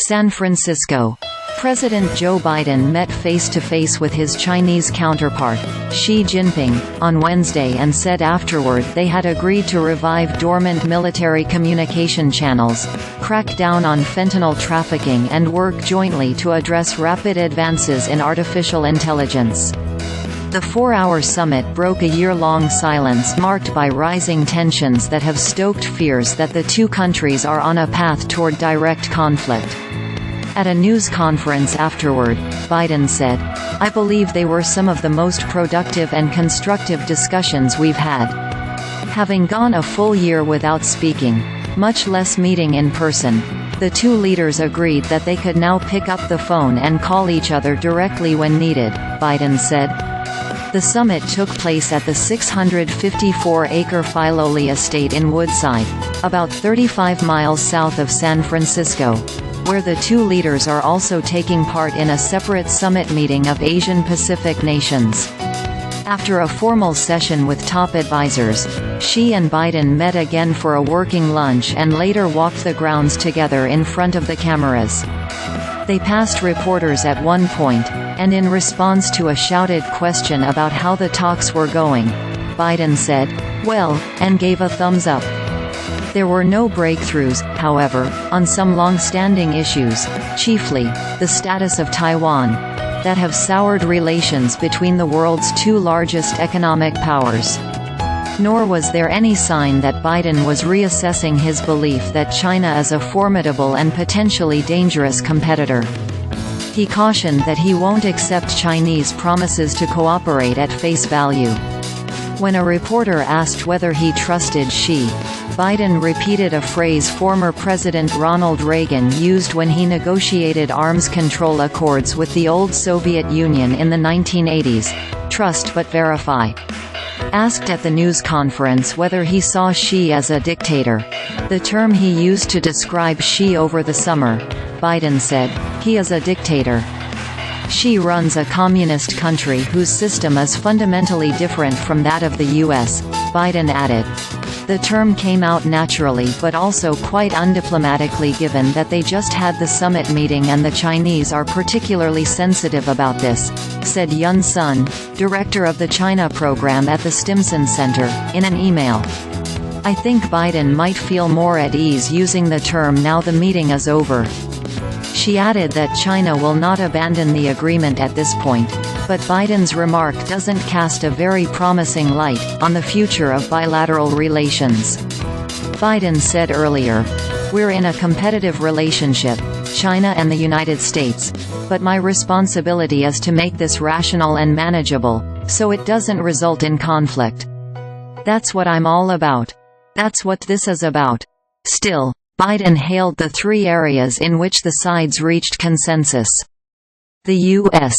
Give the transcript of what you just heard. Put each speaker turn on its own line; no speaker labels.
San Francisco. President Joe Biden met face-to-face with his Chinese counterpart, Xi Jinping, on Wednesday and said afterward they had agreed to revive dormant military communication channels, crack down on fentanyl trafficking and work jointly to address rapid advances in artificial intelligence. The 4-hour summit broke a year-long silence marked by rising tensions that have stoked fears that the two countries are on a path toward direct conflict. At a news conference afterward, Biden said, "I believe they were some of the most productive and constructive discussions we've had. Having gone a full year without speaking, much less meeting in person, the two leaders agreed that they could now pick up the phone and call each other directly when needed," Biden said. The summit took place at the 654-acre Filoli estate in Woodside, about 35 miles south of San Francisco, where the two leaders are also taking part in a separate summit meeting of Asian-Pacific nations. After a formal session with top advisors, Xi and Biden met again for a working lunch and later walked the grounds together in front of the cameras. They passed reporters at one point, and in response to a shouted question about how the talks were going, Biden said, "Well," and gave a thumbs up. There were no breakthroughs, however, on some long-standing issues, chiefly, the status of Taiwan, that have soured relations between the world's two largest economic powers. Nor was there any sign that Biden was reassessing his belief that China is a formidable and potentially dangerous competitor. He cautioned that he won't accept Chinese promises to cooperate at face value. When a reporter asked whether he trusted Xi, Biden repeated a phrase former President Ronald Reagan used when he negotiated arms control accords with the old Soviet Union in the 1980s, "Trust but verify." Asked at the news conference whether he saw Xi as a dictator, the term he used to describe Xi over the summer, Biden said, "He is a dictator. Xi runs a communist country whose system is fundamentally different from that of the U.S., Biden added. The term came out naturally but also quite undiplomatically given that they just had the summit meeting and the Chinese are particularly sensitive about this, said Yun Sun, director of the China program at the Stimson Center, in an email. "I think Biden might feel more at ease using the term now the meeting is over." She added that China will not abandon the agreement at this point, but Biden's remark doesn't cast a very promising light on the future of bilateral relations. Biden said earlier, "We're in a competitive relationship, China and the United States, but my responsibility is to make this rational and manageable, so it doesn't result in conflict. That's what I'm all about. That's what this is about." Still, Biden hailed the three areas in which the sides reached consensus. The U.S.